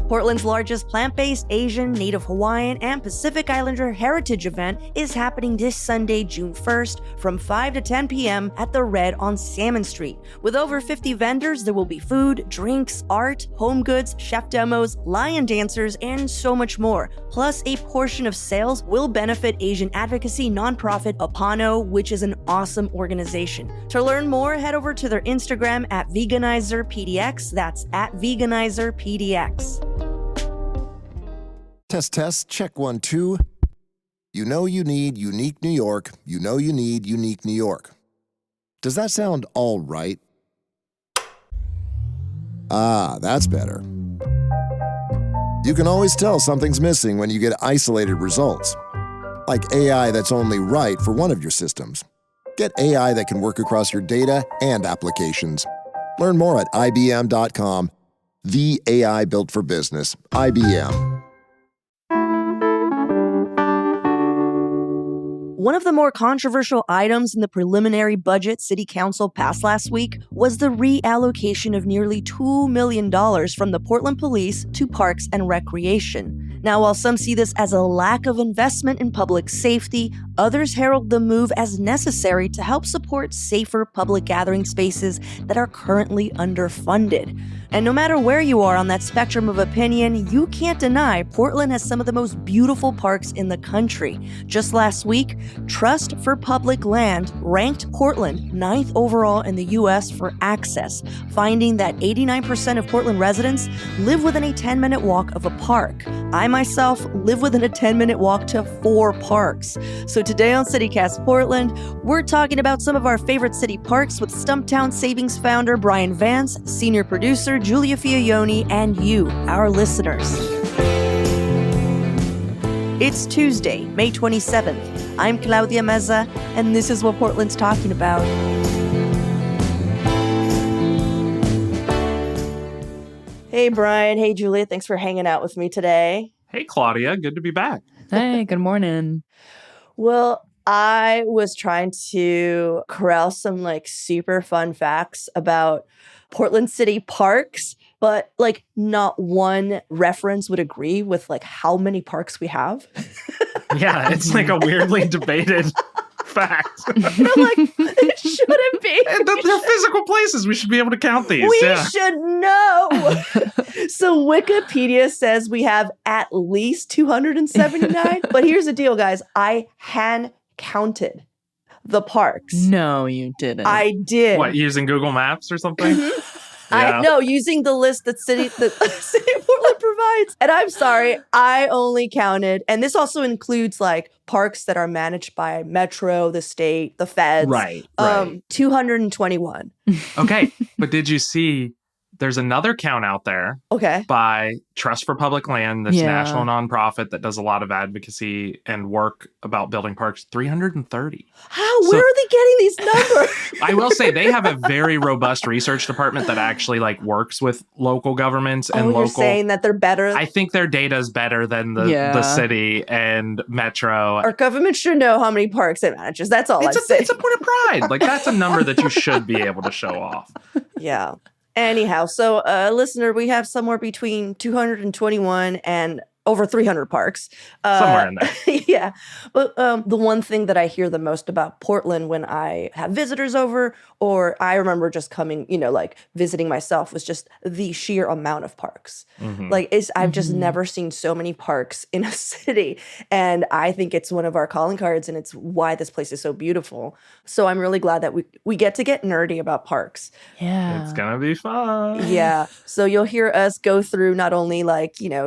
Portland's largest plant-based Asian, Native Hawaiian, and Pacific Islander heritage event is happening this Sunday, June 1st from 5 to 10 p.m. at the Red on Salmon Street. With over 50 vendors, there will be food, drinks, art, home goods, chef demos, lion dancers, and so much more. Plus, a portion of sales will benefit Asian advocacy nonprofit Apano, which is an awesome organization. To learn more, head over to their Instagram at VeganizerPDX. That's at VeganizerPDX. Test, check 1, 2. You know you need unique New York. You know you need unique New York. Does that sound all right? Ah, that's better. You can always tell something's missing when you get isolated results. Like AI that's only right for one of your systems. Get AI that can work across your data and applications. Learn more at IBM.com. The AI built for business. IBM. One of the more controversial items in the preliminary budget City Council passed last week was the reallocation of nearly $2 million from the Portland Police to Parks and Recreation. Now, while some see this as a lack of investment in public safety, others herald the move as necessary to help support safer public gathering spaces that are currently underfunded. And no matter where you are on that spectrum of opinion, you can't deny Portland has some of the most beautiful parks in the country. Just last week, Trust for Public Land ranked Portland 9th overall in the U.S. for access, finding that 89% of Portland residents live within a 10-minute walk of a park. I myself live within a 10-minute walk to 4 parks. So today on CityCast Portland, we're talking about some of our favorite city parks with Stumptown Savings founder Bryan Vance, senior producer Giulia Fiaoni, and you, our listeners. It's Tuesday, May 27th. I'm Claudia Meza, and this is what Portland's talking about. Hey, Bryan. Hey, Giulia. Thanks for hanging out with me today. Hey, Claudia. Good to be back. Hey, good morning. Well, I was trying to corral some super fun facts about Portland City parks, but not one reference would agree with how many parks we have. Yeah, it's a weirdly debated fact. It shouldn't be. They're physical places. We should be able to count these. We should know. So Wikipedia says we have at least 279. But here's the deal, guys. I hand counted the parks. No, you didn't. I did. What, using Google Maps or something? Mm-hmm. Yeah. I know, using the list that City of Portland provides. And I'm sorry, I only counted, and this also includes parks that are managed by Metro, the state, the feds. Right. 221. Okay, but did you see there's another count out there by Trust for Public Land, this national nonprofit that does a lot of advocacy and work about building parks, 330. Where are they getting these numbers? I will say they have a very robust research department that actually works with local governments and local. You're saying that they're better? I think their data is better than the city and Metro. Our government should know how many parks it manages. That's all I'm saying. It's a point of pride. That's a number that you should be able to show off. Yeah. Anyhow, so listener, we have somewhere between 221 and over 300 parks. Somewhere in there. Yeah. But the one thing that I hear the most about Portland when I have visitors over, or I remember just coming, visiting myself, was just the sheer amount of parks. Mm-hmm. I've just never seen so many parks in a city. And I think it's one of our calling cards, and it's why this place is so beautiful. So I'm really glad that we get nerdy about parks. Yeah. It's going to be fun. Yeah. So you'll hear us go through not only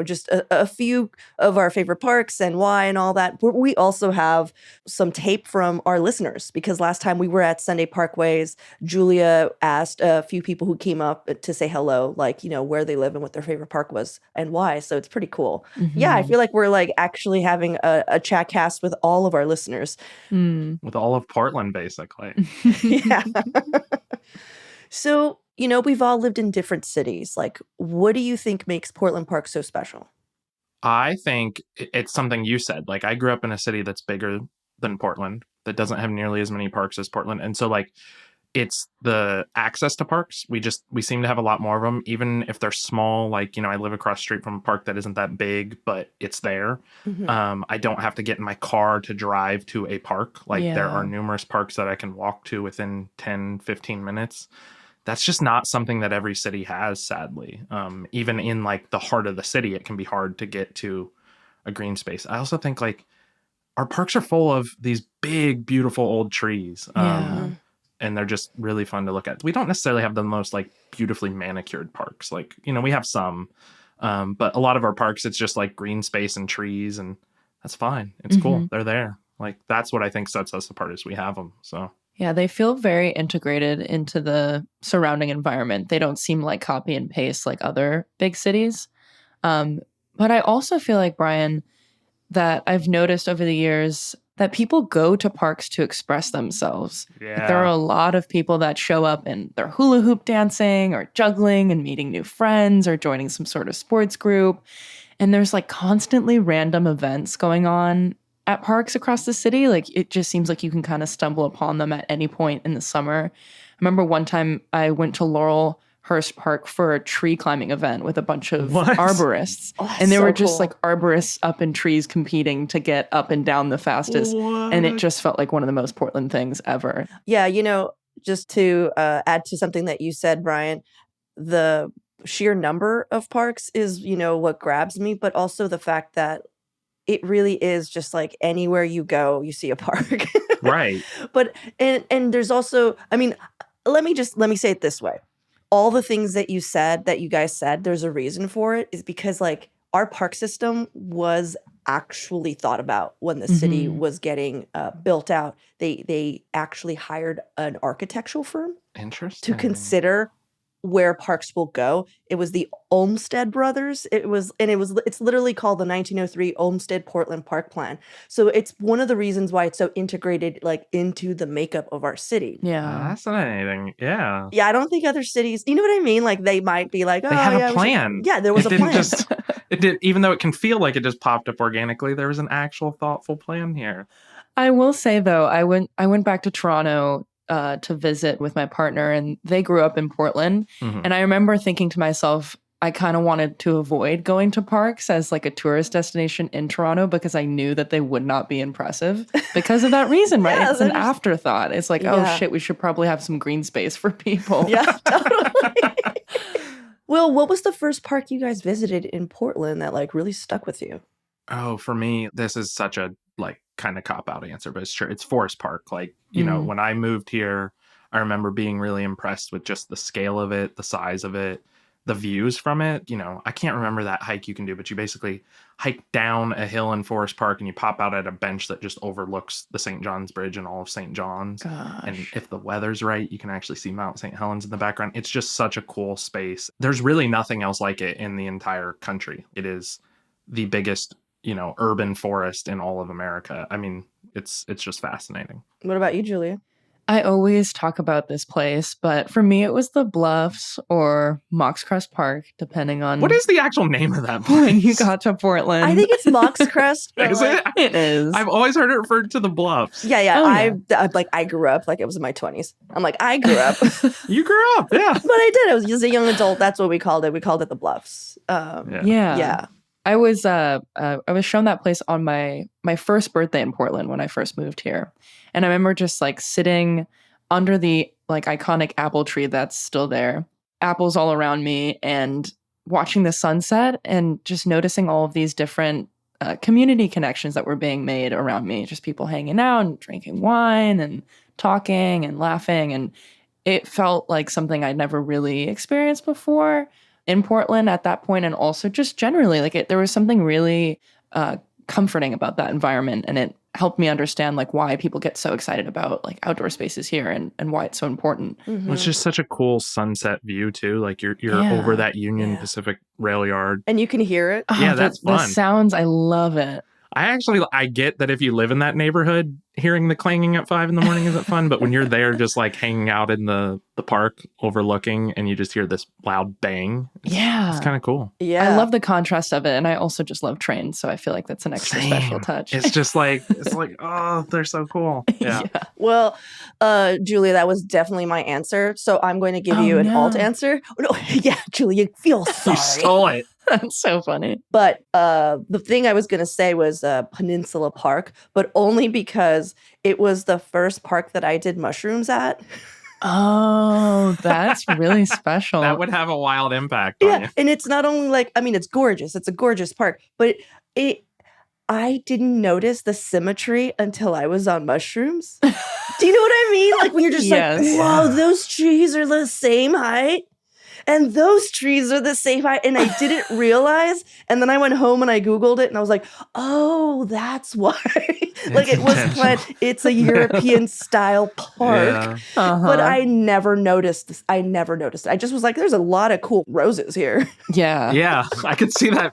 just a few of our favorite parks and why and all that, but we also have some tape from our listeners, because last time we were at Sunday Parkways, Giulia asked a few people who came up to say hello, where they live and what their favorite park was and why. So it's pretty cool. Mm-hmm. Yeah, I feel like we're actually having a chat cast with all of our listeners. With all of Portland, basically. Yeah. So, we've all lived in different cities. What do you think makes Portland Park so special? I think it's something you said. I grew up in a city that's bigger than Portland, that doesn't have nearly as many parks as Portland. And so It's the access to parks. We seem to have a lot more of them, even if they're small. Like, I live across the street from a park that isn't that big, but it's there. I don't have to get in my car to drive to a park. Like, there are numerous parks that I can walk to within 10, 15 minutes. That's just not something that every city has, sadly. Even in like the heart of the city, it can be hard to get to a green space. I also think like our parks are full of these big, beautiful old trees. And they're just really fun to look at. We don't necessarily have the most like beautifully manicured parks. Like, we have some, but a lot of our parks, it's just like green space and trees, and that's fine. It's cool. They're there. Like, that's what I think sets us apart is we have them. So yeah, they feel very integrated into the surrounding environment. They don't seem like copy and paste like other big cities. But I also feel like, Bryan, that I've noticed over the years that people go to parks to express themselves. Yeah. Like, there are a lot of people that show up and they're hula hoop dancing or juggling and meeting new friends or joining some sort of sports group. And there's like constantly random events going on at parks across the city. Like, it just seems like you can kind of stumble upon them at any point in the summer. I remember one time I went to Laurelhurst Park for a tree climbing event with a bunch of arborists. And there were just like arborists up in trees competing to get up and down the fastest. And it just felt like one of the most Portland things ever. Yeah, just to add to something that you said, Bryan, the sheer number of parks is, what grabs me, but also the fact that it really is just like anywhere you go, you see a park. Right. But, and there's also, let me say it this way. All the things that you guys said, there's a reason for it, is because like our park system was actually thought about when the city was getting built out. They actually hired an architectural firm to consider where parks will go. It was the Olmsted brothers. It's literally called the 1903 Olmsted Portland Park Plan. So it's one of the reasons why it's so integrated like into the makeup of our city. Yeah. Fascinating. Yeah. Yeah, I don't think other cities, you know what I mean? Like they might be like, oh, they had a plan. There was a plan. It did, even though it can feel like it just popped up organically, there was an actual thoughtful plan here. I will say though, I went back to Toronto to visit with my partner, and they grew up in Portland. And I remember thinking to myself, I kind of wanted to avoid going to parks as like a tourist destination in Toronto because I knew that they would not be impressive because of that reason, right? It's an afterthought. It's like, oh shit, we should probably have some green space for people. Yeah, totally. Will, what was the first park you guys visited in Portland that like really stuck with you? Oh, for me, this is such a like kind of cop-out answer, but it's true. It's Forest Park. Like, when I moved here, I remember being really impressed with just the scale of it, the size of it, the views from it. I can't remember that hike you can do, but you basically hike down a hill in Forest Park and you pop out at a bench that just overlooks the St. John's Bridge and all of St. John's. Gosh. And if the weather's right, you can actually see Mount St. Helens in the background. It's just such a cool space. There's really nothing else like it in the entire country. It is the biggest urban forest in all of America. I mean, it's just fascinating. What about you, Giulia? I always talk about this place, but for me, it was the Bluffs or Mox Crest Park, depending on... What is the actual name of that place? When you got to Portland. I think it's Mox Crest. Is it? It is. I've always heard it referred to the Bluffs. Yeah. I grew up like it was in my 20s. I'm like, I grew up. You grew up, yeah. But I did. I was just a young adult. That's what we called it. We called it the Bluffs. Yeah. I was shown that place on my first birthday in Portland when I first moved here. And I remember just like sitting under the like iconic apple tree that's still there, apples all around me, and watching the sunset and just noticing all of these different community connections that were being made around me. Just people hanging out and drinking wine and talking and laughing. And it felt like something I'd never really experienced before in Portland at that point. And also just generally, like there was something really comforting about that environment. And it helped me understand like why people get so excited about like outdoor spaces here and why it's so important. Mm-hmm. It's just such a cool sunset view too. Like you're over that Union Pacific rail yard. And you can hear it. Oh, yeah, that's fun. The sounds, I love it. I get that if you live in that neighborhood, hearing the clanging at 5 a.m. isn't fun. But when you're there just like hanging out in the park overlooking and you just hear this loud bang, it's kind of cool. Yeah. I love the contrast of it. And I also just love trains. So I feel like that's an extra special touch. It's just like, oh, they're so cool. Yeah. Well, Giulia, that was definitely my answer. So I'm going to give you an alt answer. Oh, no, yeah, Giulia, feel sorry. You stole it. That's so funny. But the thing I was going to say was Peninsula Park, but only because it was the first park that I did mushrooms at. Oh, that's really special. That would have a wild impact on you. And it's not only like, I mean, it's gorgeous. It's a gorgeous park, but I didn't notice the symmetry until I was on mushrooms. Do you know what I mean? Like when you're just like, whoa, those trees are the same height. And those trees are the same height. And I didn't realize. And then I went home and I Googled it and I was like, oh, that's why. Like it was it's a European style park. Yeah. But I never noticed this. I never noticed it. I just was like, there's a lot of cool roses here. Yeah. Yeah. I could see that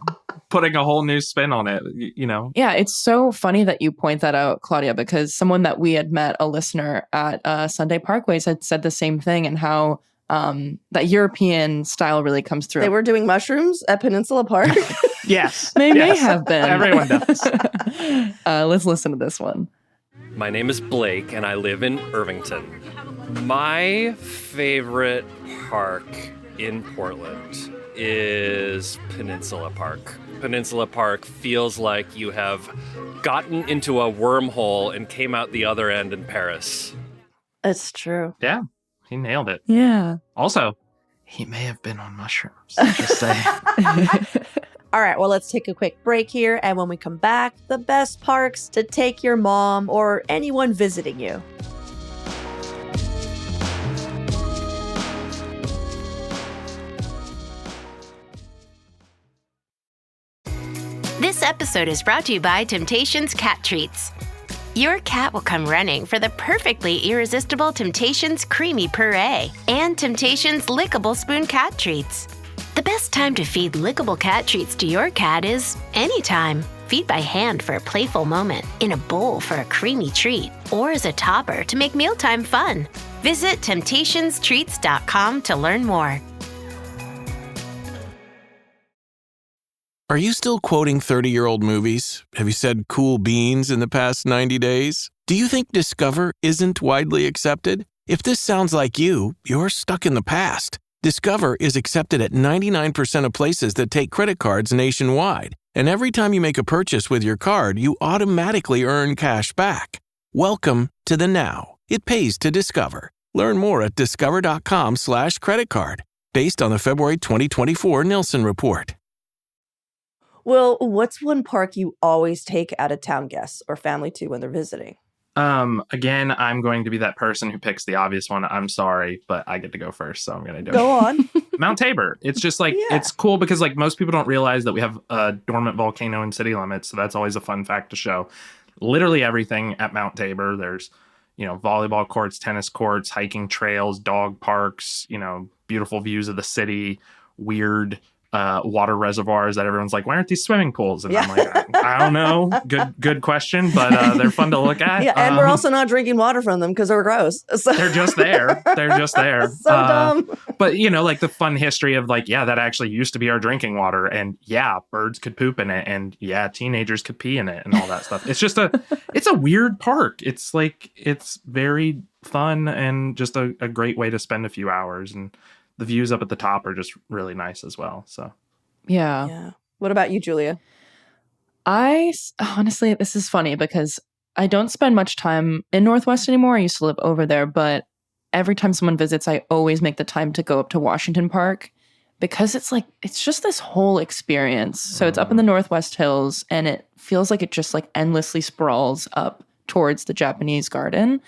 putting a whole new spin on it, you know? Yeah. It's so funny that you point that out, Claudia, because someone that we had met, a listener at Sunday Parkways, had said the same thing, and how that European style really comes through. They were doing mushrooms at Peninsula Park? Yes. They may have been. Everyone does. Let's listen to this one. My name is Blake, and I live in Irvington. My favorite park in Portland is Peninsula Park. Peninsula Park feels like you have gotten into a wormhole and came out the other end in Paris. It's true. Yeah. He nailed it. Yeah. Also, he may have been on mushrooms. Just saying. All right, well, let's take a quick break here. And when we come back, the best parks to take your mom or anyone visiting you. This episode is brought to you by Temptations Cat Treats. Your cat will come running for the perfectly irresistible Temptations Creamy Puree and Temptations Lickable Spoon Cat Treats. The best time to feed lickable cat treats to your cat is anytime. Feed by hand for a playful moment, in a bowl for a creamy treat, or as a topper to make mealtime fun. Visit TemptationsTreats.com to learn more. Are you still quoting 30-year-old movies? Have you said cool beans in the past 90 days? Do you think Discover isn't widely accepted? If this sounds like you, you're stuck in the past. Discover is accepted at 99% of places that take credit cards nationwide. And every time you make a purchase with your card, you automatically earn cash back. Welcome to the now. It pays to Discover. Learn more at discover.com/creditcard. Based on the February 2024 Nielsen report. Well, what's one park you always take out-of-town guests or family to when they're visiting? Again, I'm going to be that person who picks the obvious one. I'm sorry, but I get to go first, so I'm going to do it. Go on. Mount Tabor. It's just like, it's cool because like most people don't realize that we have a dormant volcano in city limits, so that's always a fun fact to show. Literally everything at Mount Tabor. There's, volleyball courts, tennis courts, hiking trails, dog parks, beautiful views of the city, weird water reservoirs that everyone's like, why aren't these swimming pools? And I'm like, I don't know. Good question, but they're fun to look at. Yeah, and we're also not drinking water from them because they're gross. So. They're just there. So dumb. But, like the fun history of like, that actually used to be our drinking water. And birds could poop in it. And teenagers could pee in it and all that stuff. It's just it's a weird park. It's like, it's very fun and just a great way to spend a few hours. And the views up at the top are just really nice as well. So, yeah. What about you, Giulia? Honestly, this is funny because I don't spend much time in Northwest anymore. I used to live over there, but every time someone visits, I always make the time to go up to Washington Park because it's just this whole experience. So it's up in the Northwest Hills and it feels like it just like endlessly sprawls up towards the Japanese garden.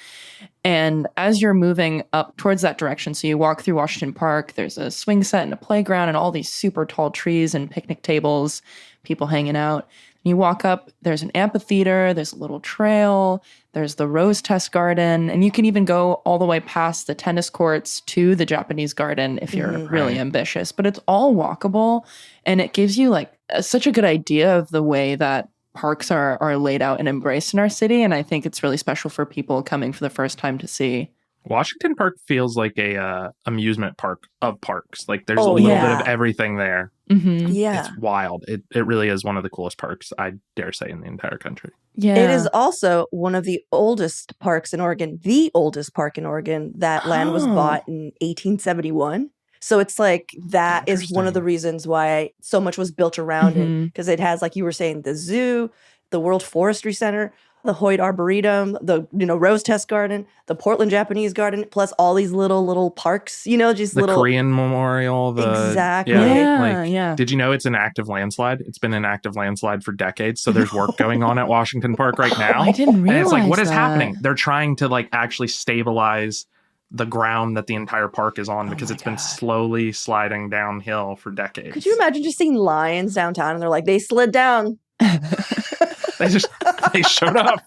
And as you're moving up towards that direction, so you walk through Washington Park, there's a swing set and a playground and all these super tall trees and picnic tables, people hanging out. And you walk up, there's an amphitheater, there's a little trail, there's the rose test garden, and you can even go all the way past the tennis courts to the Japanese garden if you're really ambitious. But it's all walkable, and it gives you like such a good idea of the way that parks are laid out and embraced in our city. And I think it's really special for people coming for the first time to see. Washington Park feels like a amusement park of parks. Like there's a little bit of everything there. Mm-hmm. Yeah. It's wild. It really is one of the coolest parks, I dare say, in the entire country. Yeah. It is also one of the oldest parks in Oregon, the oldest park in Oregon. That land was bought in 1871. So it's like that is one of the reasons why so much was built around it, because it has, like you were saying, the zoo, the World Forestry Center, the Hoyt Arboretum, the Rose Test Garden, the Portland Japanese Garden, plus all these little parks, just the little Korean Memorial. Exactly. Yeah. Did you know it's an active landslide? It's been an active landslide for decades. So there's work going on at Washington Park right now. I didn't realize and it's like, what is that. happening? They're trying to actually stabilize the ground that the entire park is on because it's been slowly sliding downhill for decades. Could you imagine just seeing lions downtown and they're like, they slid down. They showed up.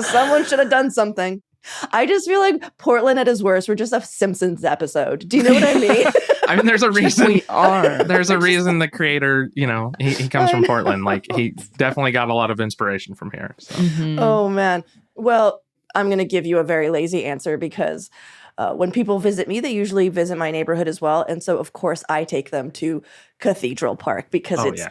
Someone should have done something. I just feel like Portland at its worst, we're just a Simpsons episode. Do you know what I mean? I mean, there's a reason. We are. There's a reason the creator, he comes from Portland. He definitely got a lot of inspiration from here. So. Mm-hmm. Oh, man. Well, I'm going to give you a very lazy answer because when people visit me, they usually visit my neighborhood as well. And so, of course, I take them to Cathedral Park because it's,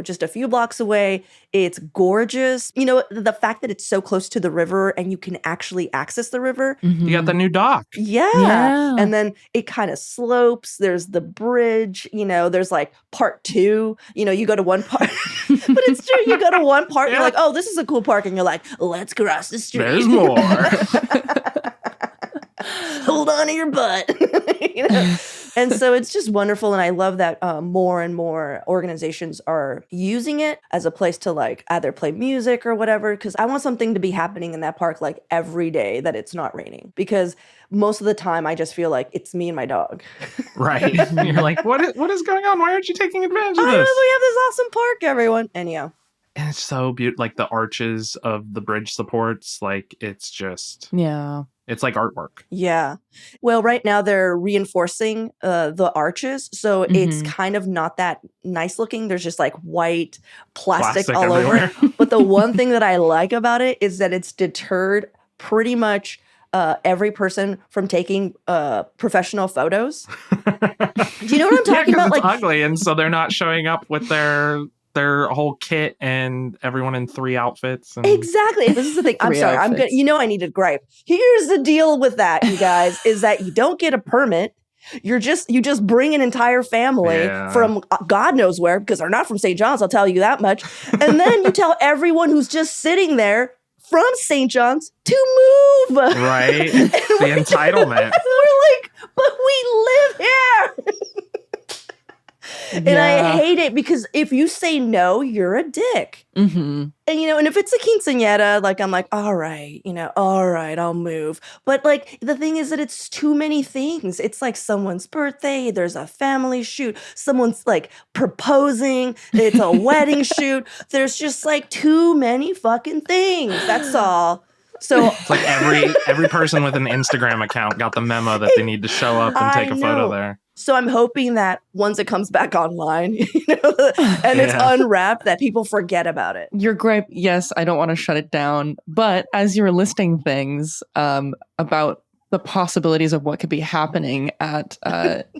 just a few blocks away. It's gorgeous. The fact that it's so close to the river and you can actually access the river. Mm-hmm. You got the new dock. Yeah. And then it kind of slopes. There's the bridge. There's part 2. You go to one part. But it's true. You go to one part. You're like, oh, this is a cool park. And you're like, let's cross the street. There's more. Hold on to your butt. And so it's just wonderful. And I love that more and more organizations are using it as a place to either play music or whatever. Because I want something to be happening in that park every day that it's not raining. Because most of the time I just feel like it's me and my dog. Right. You're like, what is going on? Why aren't you taking advantage of this? We have this awesome park, everyone. Anyhow. And it's so beautiful. The arches of the bridge supports, it's just... Yeah. It's like artwork. Yeah. Well, right now they're reinforcing the arches. So it's kind of not that nice looking. There's just white plastic all everywhere. over. But the one thing that I like about it is that it's deterred pretty much every person from taking professional photos. Do you know what I'm talking about? It's ugly. And so they're not showing up with their whole kit and everyone in 3 outfits. And... Exactly. This is the thing. I'm sorry. Outfits. I need to gripe. Here's the deal with that, you guys, is that you don't get a permit. You just bring an entire family from God knows where, because they're not from St. John's, I'll tell you that much. And then you tell everyone who's just sitting there from St. John's to move. Right. The entitlement. We're like, but we live here. And I hate it because if you say no, you're a dick. Mm-hmm. And, and if it's a quinceañera, I'm like, all right, I'll move. But the thing is that it's too many things. It's someone's birthday. There's a family shoot. Someone's proposing. It's a wedding shoot. There's just too many fucking things. That's all. So it's every person with an Instagram account got the memo that they need to show up and take a photo there. So I'm hoping that once it comes back online, and it's unwrapped, that people forget about it. You're great. Yes, I don't want to shut it down. But as you were listing things about the possibilities of what could be happening at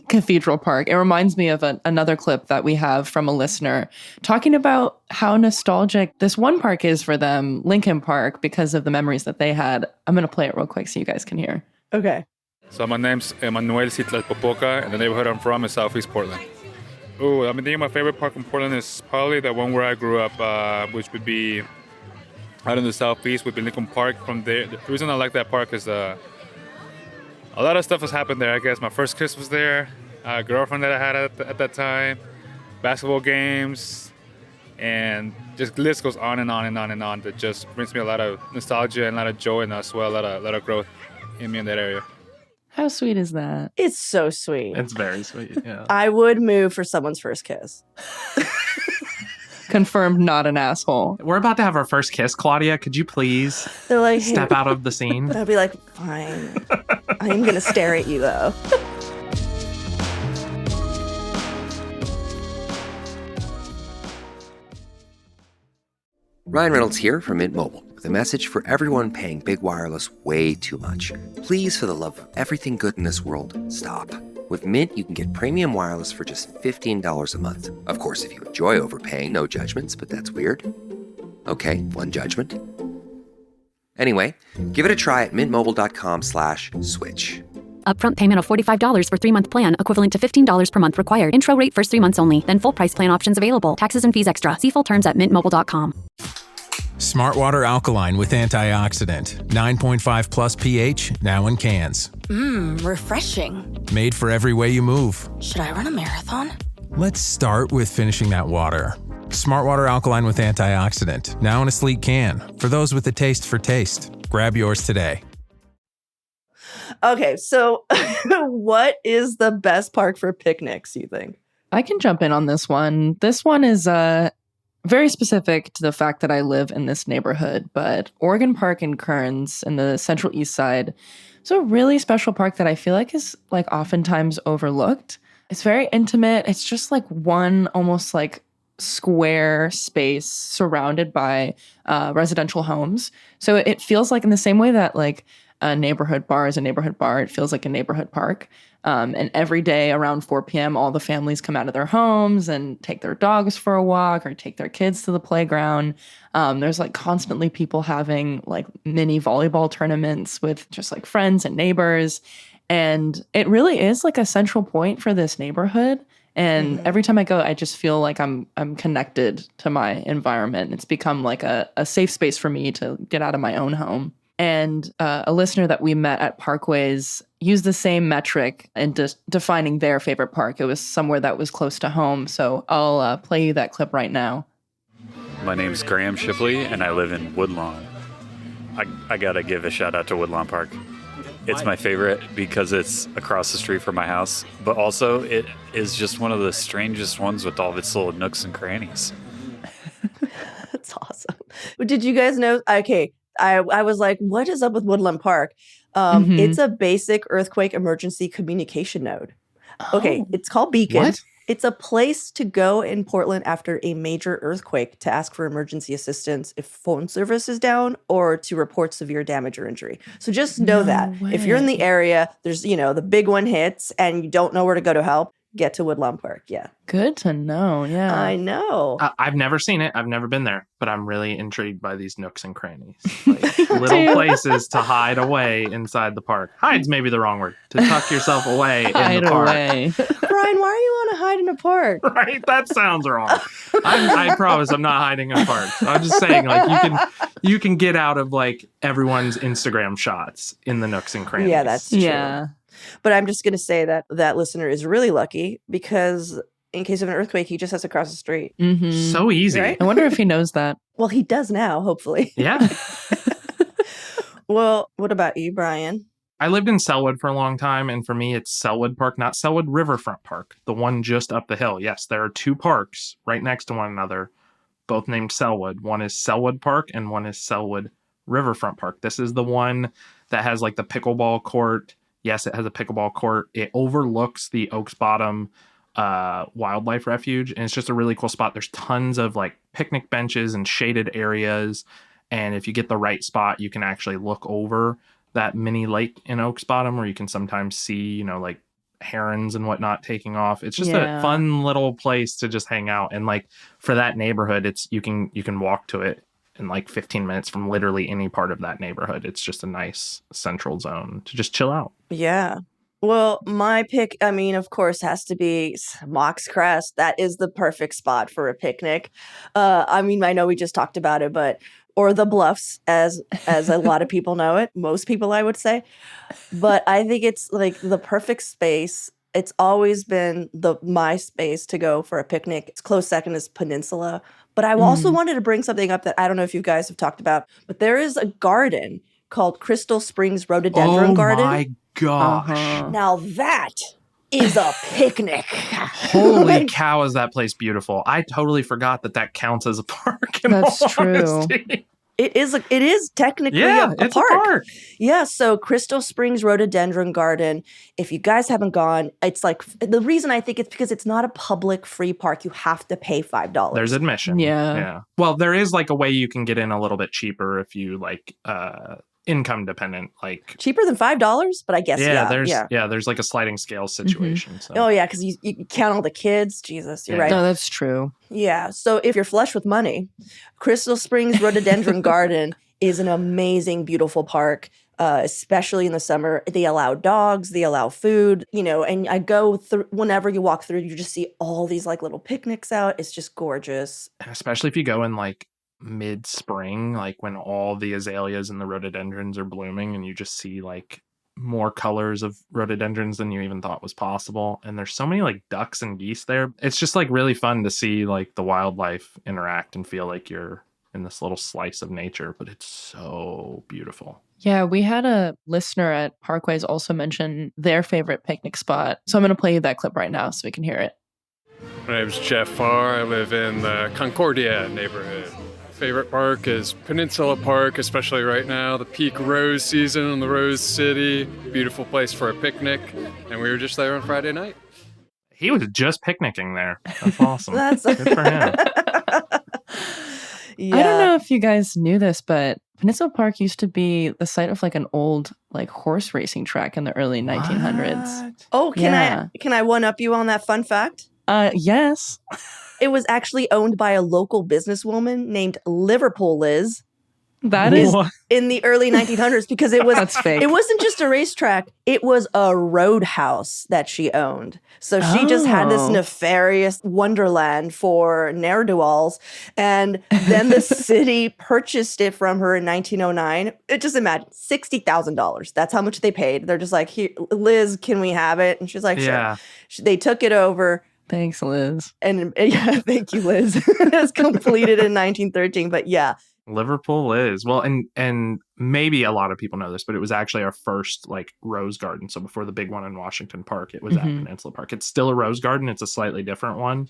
Cathedral Park, it reminds me of another clip that we have from a listener talking about how nostalgic this one park is for them, Lincoln Park, because of the memories that they had. I'm going to play it real quick so you guys can hear. Okay. So my name's Emmanuel Citlalpopoca, and the neighborhood I'm from is Southeast Portland. I think my favorite park in Portland is probably the one where I grew up, which would be out in the southeast, would be Lincoln Park. From there, the reason I like that park is a lot of stuff has happened there. I guess my first kiss was there, a girlfriend that I had at that time, basketball games, and just the list goes on and on and on and on. That just brings me a lot of nostalgia and a lot of joy, and as well a lot of growth in me in that area. How sweet is that? It's so sweet. It's very sweet, yeah. I would move for someone's first kiss. Confirmed not an asshole. We're about to have our first kiss, Claudia. Could you please step out of the scene? I'd be like, fine. I'm going to stare at you, though. Ryan Reynolds here from Mint Mobile with a message for everyone paying big wireless way too much. Please, for the love of everything good in this world, stop. With Mint, you can get premium wireless for just $15 a month. Of course, if you enjoy overpaying, no judgments, but that's weird. Okay, one judgment. Anyway, give it a try at mintmobile.com/switch. Upfront payment of $45 for 3-month plan, equivalent to $15 per month required. Intro rate first 3 months only, then full price plan options available. Taxes and fees extra. See full terms at mintmobile.com. Smart Water Alkaline with antioxidant. 9.5 plus pH, now in cans. Refreshing. Made for every way you move. Should I run a marathon? Let's start with finishing that water. Smart Water Alkaline with antioxidant, now in a sleek can. For those with a taste for taste. Grab yours today. Okay, so what is the best park for picnics, you think? I can jump in on this one. This one is very specific to the fact that I live in this neighborhood, but Oregon Park in Kearns in the Central East Side is a really special park that I feel like is like oftentimes overlooked. It's very intimate. It's just like one almost like square space surrounded by residential homes. So it feels like in the same way that like a neighborhood bar is a neighborhood bar, it feels like a neighborhood park. And every day around 4 p.m., all the families come out of their homes and take their dogs for a walk or take their kids to the playground. There's like constantly people having like mini volleyball tournaments with just like friends and neighbors. And it really is like a central point for this neighborhood. And every time I go, I just feel like I'm connected to my environment. It's become like a safe space for me to get out of my own home. And a listener that we met at Parkways used the same metric in defining their favorite park. It was somewhere that was close to home. So I'll play you that clip right now. My name's Graham Shipley, and I live in Woodlawn. I gotta give a shout out to Woodlawn Park. It's my favorite because it's across the street from my house, but also it is just one of the strangest ones with all of its little nooks and crannies. That's awesome. Did you guys know? Okay, I was like, what is up with Woodland Park? It's a basic earthquake emergency communication node. Okay, it's called Beacon. What? It's a place to go in Portland after a major earthquake to ask for emergency assistance if phone service is down or to report severe damage or injury. So just know that. If you're in the area, there's, the big one hits and you don't know where to go to help, get to Woodlawn Park. Yeah. Good to know. Yeah. I know. I've never seen it. I've never been there, but I'm really intrigued by these nooks and crannies. Like little places to hide away inside the park. Hide's maybe the wrong word. To tuck yourself away in the park. Brian, why are you want to hide in a park? Right? That sounds wrong. I promise I'm not hiding in parks. I'm just saying, like, you can get out of like everyone's Instagram shots in the nooks and crannies. Yeah, that's true. Yeah. But I'm just going to say that listener is really lucky because in case of an earthquake, he just has to cross the street. Mm-hmm. So easy. Right? I wonder if he knows that. Well, he does now, hopefully. Yeah. Well, what about you, Brian? I lived in Selwood for a long time, and for me, it's Selwood Park, not Selwood Riverfront Park, the one just up the hill. Yes, there are two parks right next to one another, both named Selwood. One is Selwood Park, and one is Selwood Riverfront Park. This is the one that has like the pickleball court. Yes, it has a pickleball court. It overlooks the Oaks Bottom Wildlife Refuge, and it's just a really cool spot. There's tons of like picnic benches and shaded areas, and if you get the right spot, you can actually look over that mini lake in Oaks Bottom where you can sometimes see, like herons and whatnot taking off. It's just a fun little place to just hang out, and like for that neighborhood, it's you can walk to it in like 15 minutes from literally any part of that neighborhood. It's just a nice central zone to just chill out. Yeah. Well, my pick, of course, has to be Mox Crest. That is the perfect spot for a picnic. I know we just talked about it, or the Bluffs, as a lot of people know it. Most people, I would say. But I think it's like the perfect space. It's always been my space to go for a picnic. It's close second is Peninsula. But I also wanted to bring something up that I don't know if you guys have talked about, but there is a garden called Crystal Springs Rhododendron Garden. Oh my gosh. Now that is a picnic. Holy cow, is that place beautiful. I totally forgot that counts as a park. That's true. It is technically a park. Yeah, so Crystal Springs Rhododendron Garden, if you guys haven't gone, it's like, the reason I think it's because it's not a public free park. You have to pay $5. There's admission. Yeah. Well, there is like a way you can get in a little bit cheaper if you like income dependent, like cheaper than $5, but I guess there's like a sliding scale situation. Mm-hmm. So. Oh yeah, because you count all the kids. Jesus, you're right. No, that's true. Yeah, so if you're flush with money, Crystal Springs Rhododendron Garden is an amazing, beautiful park. Especially in the summer, they allow dogs, they allow food, and I go through, whenever you walk through, you just see all these like little picnics out. It's just gorgeous. And especially if you go in like mid-spring, like when all the azaleas and the rhododendrons are blooming and you just see like more colors of rhododendrons than you even thought was possible. And there's so many like ducks and geese there. It's just like really fun to see like the wildlife interact and feel like you're in this little slice of nature, but it's so beautiful. Yeah, we had a listener at Parkways also mention their favorite picnic spot. So I'm going to play you that clip right now so we can hear it. My name's Jeff Farr. I live in the Concordia neighborhood. Favorite park is Peninsula Park, especially right now, the peak rose season in the Rose City. Beautiful place for a picnic. And we were just there on Friday night. He was just picnicking there. That's awesome. That's good for him. Yeah. I don't know if you guys knew this, but Peninsula Park used to be the site of like an old like horse racing track in the early 1900s. Oh, can I one up you on that fun fact? Yes. It was actually owned by a local businesswoman named Liverpool Liz. That is in the early 1900s because it was That's fake. It wasn't just a racetrack, it was a roadhouse that she owned. So she just had this nefarious wonderland for ne'er-do-wells, and then the city purchased it from her in 1909. Just imagine $60,000. That's how much they paid. They're just like, "Here, Liz, can we have it?" And she's like, "Sure." They took it over. Thanks, Liz. And yeah, thank you, Liz. It was completed in 1913, but yeah. Liverpool is. Well, and maybe a lot of people know this, but it was actually our first like rose garden. So before the big one in Washington Park, it was at Peninsula Park. It's still a rose garden. It's a slightly different one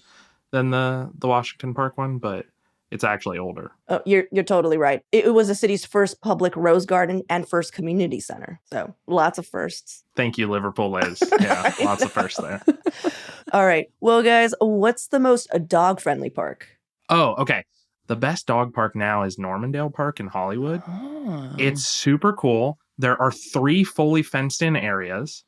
than the Washington Park one, but it's actually older. Oh, you're totally right. It was the city's first public rose garden and first community center. So lots of firsts. Thank you, Liverpool Liz. Yeah, lots of firsts there. All right. Well, guys, what's the most dog-friendly park? Oh, okay. The best dog park now is Normandale Park in Hollywood. Oh. It's super cool. There are 3 fully fenced in areas.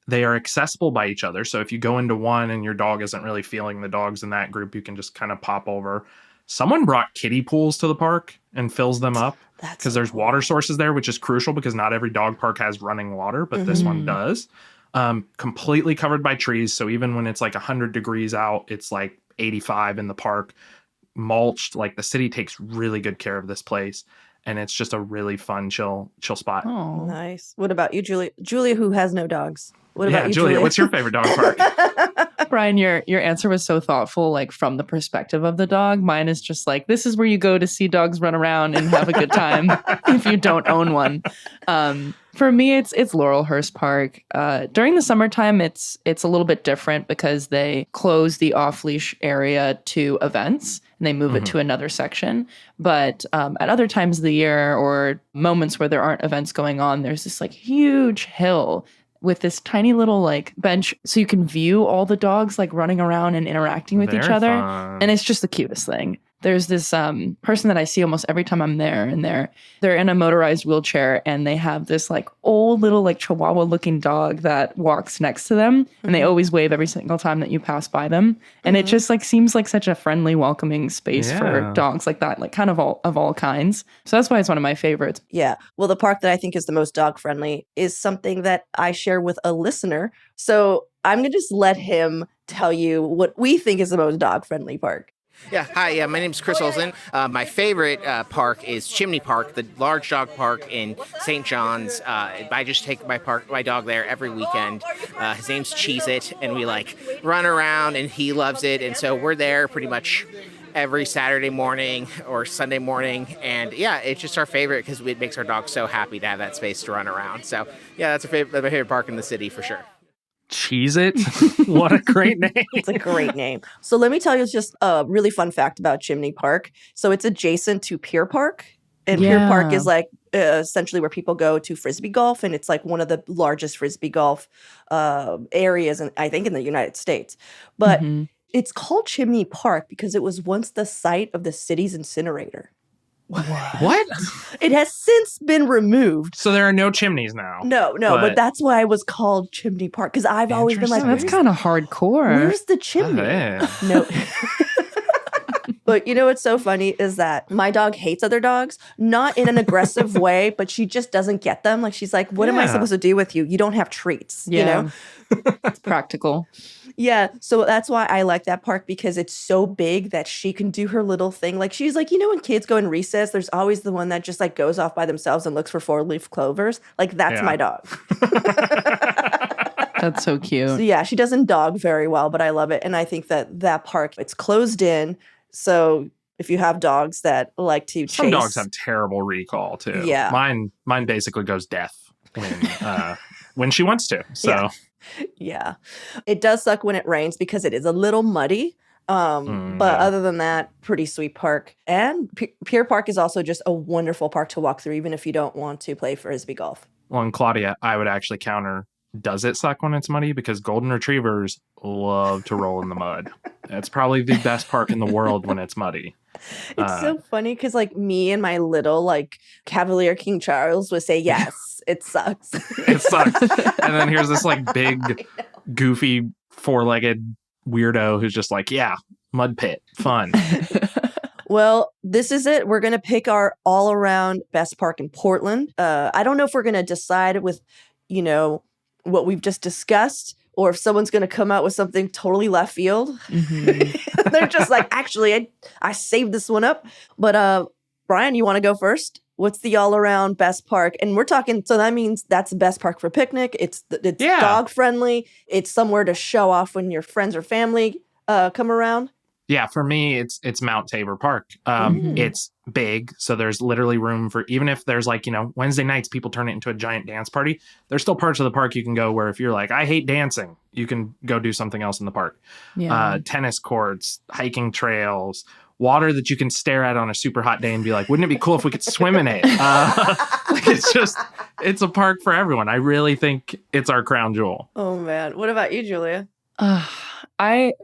They are accessible by each other. So if you go into one and your dog isn't really feeling the dogs in that group, you can just kind of pop over. Someone brought kiddie pools to the park and fills them up because there's water sources there, which is crucial because not every dog park has running water, but this one does. Completely covered by trees. So even when it's like 100 degrees out, it's like 85 in the park. Mulched. Like the city takes really good care of this place, and it's just a really fun chill spot. Oh, nice. What about you, Julia? Julia, who has no dogs. What about you, Julia? What's your favorite dog park? Brian, your answer was so thoughtful, like from the perspective of the dog. Mine is just like, this is where you go to see dogs run around and have a good time if you don't own one. For me, it's Laurelhurst Park. During the summertime, it's a little bit different because they close the off-leash area to events and they move it to another section. But at other times of the year or moments where there aren't events going on, there's this like huge hill with this tiny little like bench so you can view all the dogs like running around and interacting with each other. Fun. And it's just the cutest thing. There's this person that I see almost every time I'm there, and they're in a motorized wheelchair, and they have this like old little like Chihuahua looking dog that walks next to them, and they always wave every single time that you pass by them. And it just like seems like such a friendly, welcoming space for dogs like that, like kind of all kinds. So that's why it's one of my favorites. Yeah. Well, the park that I think is the most dog friendly is something that I share with a listener. So I'm going to just let him tell you what we think is the most dog friendly park. Yeah, hi, my name's Chris Olsen. My favorite park is Chimney Park, the large dog park in St. John's. I just take my dog there every weekend. His name's Cheez-It, and we like run around, and he loves it. And so we're there pretty much every Saturday morning or Sunday morning. And yeah, it's just our favorite because it makes our dog so happy to have that space to run around. So yeah, that's my favorite park in the city for sure. Cheez-It. What a great name. It's a great name. So let me tell you just a really fun fact about Chimney Park. So it's adjacent to Pier Park. And Pier Park is like essentially where people go to frisbee golf, and it's like one of the largest frisbee golf areas, I think, in the United States. But it's called Chimney Park because it was once the site of the city's incinerator. What? It has since been removed. So there are no chimneys now. No, but that's why it was called Chimney Park, because I've always been like, that's kind of hardcore. Where's the chimney? No. But you know what's so funny is that my dog hates other dogs, not in an aggressive way, but she just doesn't get them. Like, she's like, what am I supposed to do with you? You don't have treats, you know? It's practical. Yeah, so that's why I like that park, because it's so big that she can do her little thing. Like, she's like, you know when kids go in recess, there's always the one that just like goes off by themselves and looks for 4-leaf clovers? Like, that's my dog. That's so cute. So yeah, she doesn't dog very well, but I love it. And I think that park, it's closed in. So if you have dogs that like to chase. Some dogs have terrible recall too. Yeah. Mine basically goes deaf when she wants to. So yeah. It does suck when it rains because it is a little muddy. But other than that, pretty sweet park. And Pier Park is also just a wonderful park to walk through, even if you don't want to play frisbee golf. Well, and Claudia, I would actually counter, does it suck when it's muddy? Because golden retrievers love to roll in the mud. It's probably the best park in the world when it's muddy. It's so funny because like me and my little like Cavalier King Charles would say, yes, it sucks. It sucks. And then here's this like big, goofy, 4-legged weirdo who's just like, yeah, mud pit, fun. Well, this is it. We're going to pick our all-around best park in Portland. I don't know if we're going to decide with, you know, what we've just discussed, or if someone's going to come out with something totally left field. They're just like, actually, I saved this one up. But Bryan, you want to go first? What's the all-around best park? And we're talking, so that means that's the best park for picnic. It's dog-friendly. It's somewhere to show off when your friends or family come around. Yeah, for me, it's Mount Tabor Park. It's big, so there's literally room for, even if there's like, you know, Wednesday nights, people turn it into a giant dance party. There's still parts of the park you can go where if you're like, I hate dancing, you can go do something else in the park. Tennis courts, hiking trails, water that you can stare at on a super hot day and be like, wouldn't it be cool if we could swim in it? Like, it's a park for everyone. I really think it's our crown jewel. Oh, man. What about you, Giulia?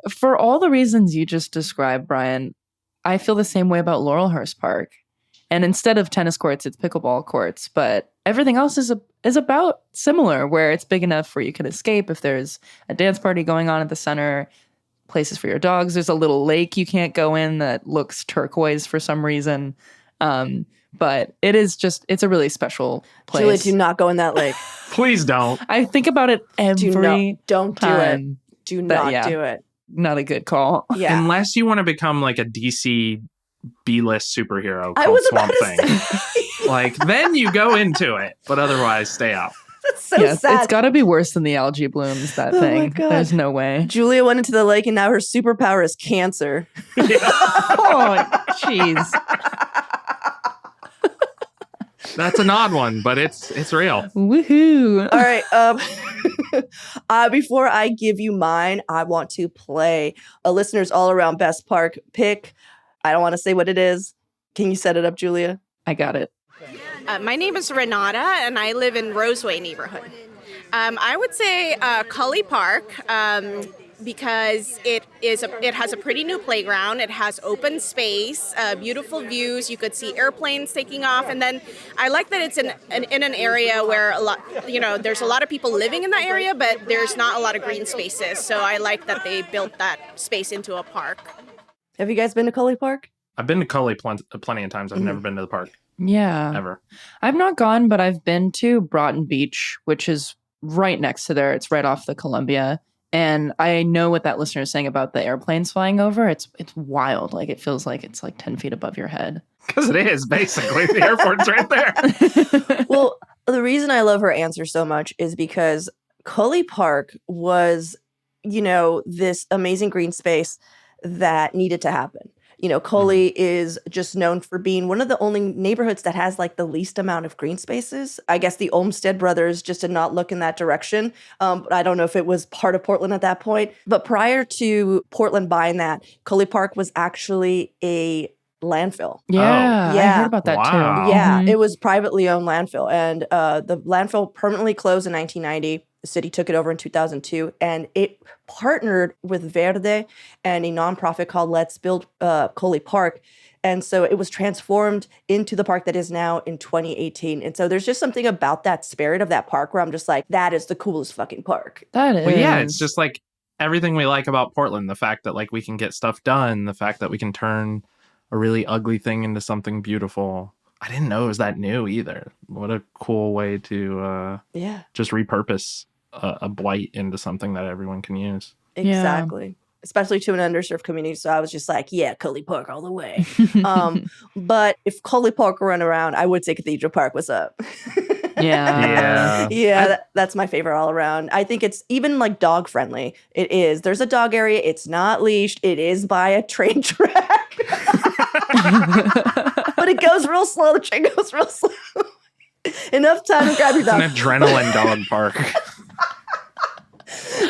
For all the reasons you just described, Bryan, I feel the same way about Laurelhurst Park. And instead of tennis courts, it's pickleball courts. But everything else is about similar, where it's big enough where you can escape if there's a dance party going on at the center, places for your dogs. There's a little lake you can't go in that looks turquoise for some reason. But it's a really special place. Giulia, do not go in that lake. Please don't. I think about it every don't do time. it. Do not do it. Not a good call. Yeah. Unless you want to become like a DC B-list superhero called Swamp Thing. Like, then you go into it. But otherwise, stay out. That's so sad. It's got to be worse than the algae blooms, that thing. My God. There's no way. Giulia went into the lake and now her superpower is cancer. Oh, jeez. That's an odd one, but it's real. Woohoo. All right. Before I give you mine, I want to play a listener's all-around best park pick. I don't want to say what it is. Can you set it up, Giulia? I got it. My name is Renata, and I live in Roseway neighborhood. I would say Cully Park, because it has a pretty new playground. It has open space, beautiful views. You could see airplanes taking off, and then I like that it's in an area where there's a lot of people living in that area, but there's not a lot of green spaces. So I like that they built that space into a park. Have you guys been to Cully Park? I've been to Cully plenty of times. I've never been to the park. Yeah. Ever. I've not gone, but I've been to Broughton Beach, which is right next to there. It's right off the Columbia. And I know what that listener is saying about the airplanes flying over. It's wild. Like, it feels like it's like 10 feet above your head. Because it is, basically. The airport's right there. Well, the reason I love her answer so much is because Cully Park was, this amazing green space that needed to happen. Cully is just known for being one of the only neighborhoods that has like the least amount of green spaces. I guess the Olmsted brothers just did not look in that direction. But I don't know if it was part of Portland at that point. But prior to Portland buying that, Cully Park was actually a landfill. Yeah, I heard about that too. Yeah, it was privately owned landfill. And the landfill permanently closed in 1990. The city took it over in 2002. And it partnered with Verde and a nonprofit called Let's Build Coley Park. And so it was transformed into the park that is now in 2018. And so there's just something about that spirit of that park where I'm just like, that is the coolest fucking park. That is. Well, yeah, it's just like everything we like about Portland. The fact that like we can get stuff done. The fact that we can turn a really ugly thing into something beautiful. I didn't know it was that new either. What a cool way to just repurpose a blight into something that everyone can use. Exactly. Yeah. Especially to an underserved community. So I was just like, yeah, Coley Park all the way. But if Coley Park were around, I would say Cathedral Park was up. Yeah, that's my favorite all around. I think it's even like dog friendly. It is. There's a dog area. It's not leashed. It is by a train track. But it goes real slow. The train goes real slow. Enough time to grab your dog. It's an adrenaline dog park.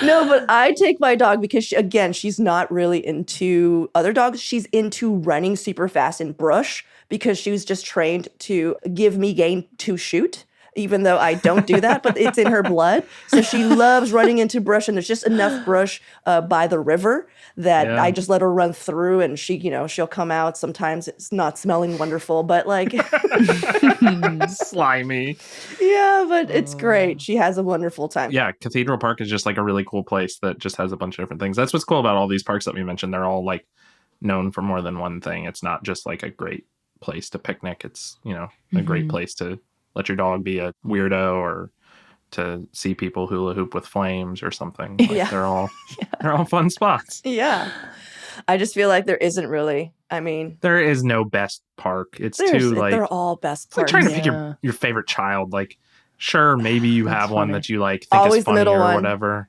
No, but I take my dog because, she's not really into other dogs. She's into running super fast in brush because she was just trained to give me game to shoot, even though I don't do that, but it's in her blood. So she loves running into brush, and there's just enough brush by the river that I just let her run through, and she'll come out. Sometimes it's not smelling wonderful, but like slimy. Yeah, but it's great. She has a wonderful time. Yeah, Cathedral Park is just like a really cool place that just has a bunch of different things. That's what's cool about all these parks that we mentioned. They're all like known for more than one thing. It's not just like a great place to picnic. It's, a great place to let your dog be a weirdo or to see people hula hoop with flames or something. Like they're all fun spots. Yeah. I just feel like there isn't really. I mean, there is no best park. It's too like they're all best parks. It's like trying to pick your favorite child. Like, sure, maybe you have one that you like think always is funny the middle or one. whatever.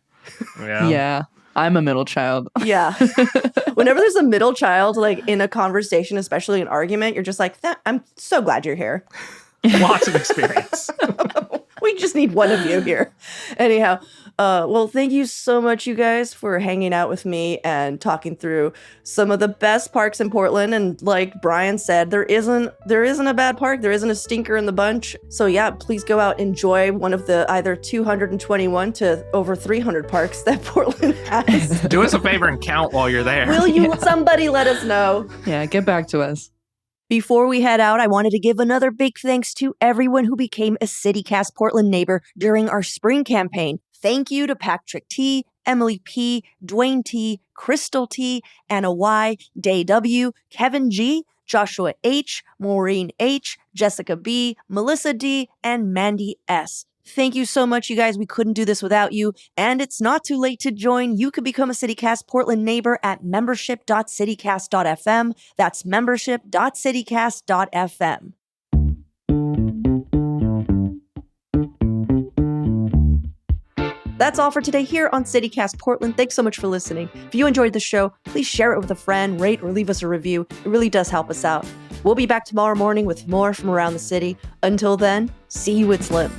Yeah. I'm a middle child. Yeah. Whenever there's a middle child, like in a conversation, especially an argument, you're just like, I'm so glad you're here. Lots of experience. We just need one of you here. Anyhow, well, thank you so much, you guys, for hanging out with me and talking through some of the best parks in Portland. And like Bryan said, there isn't a bad park. There isn't a stinker in the bunch. So yeah, please go out, enjoy one of the either 221 to over 300 parks that Portland has. Do us a favor and count while you're there. Will you? Somebody let us know. Yeah, get back to us. Before we head out, I wanted to give another big thanks to everyone who became a CityCast Portland neighbor during our spring campaign. Thank you to Patrick T, Emily P, Dwayne T, Crystal T, Anna Y, Day W, Kevin G, Joshua H, Maureen H, Jessica B, Melissa D, and Mandy S. Thank you so much, you guys. We couldn't do this without you. And it's not too late to join. You could become a CityCast Portland neighbor at membership.citycast.fm. That's membership.citycast.fm. That's all for today here on CityCast Portland. Thanks so much for listening. If you enjoyed the show, please share it with a friend, rate or leave us a review. It really does help us out. We'll be back tomorrow morning with more from around the city. Until then, see you at Slim.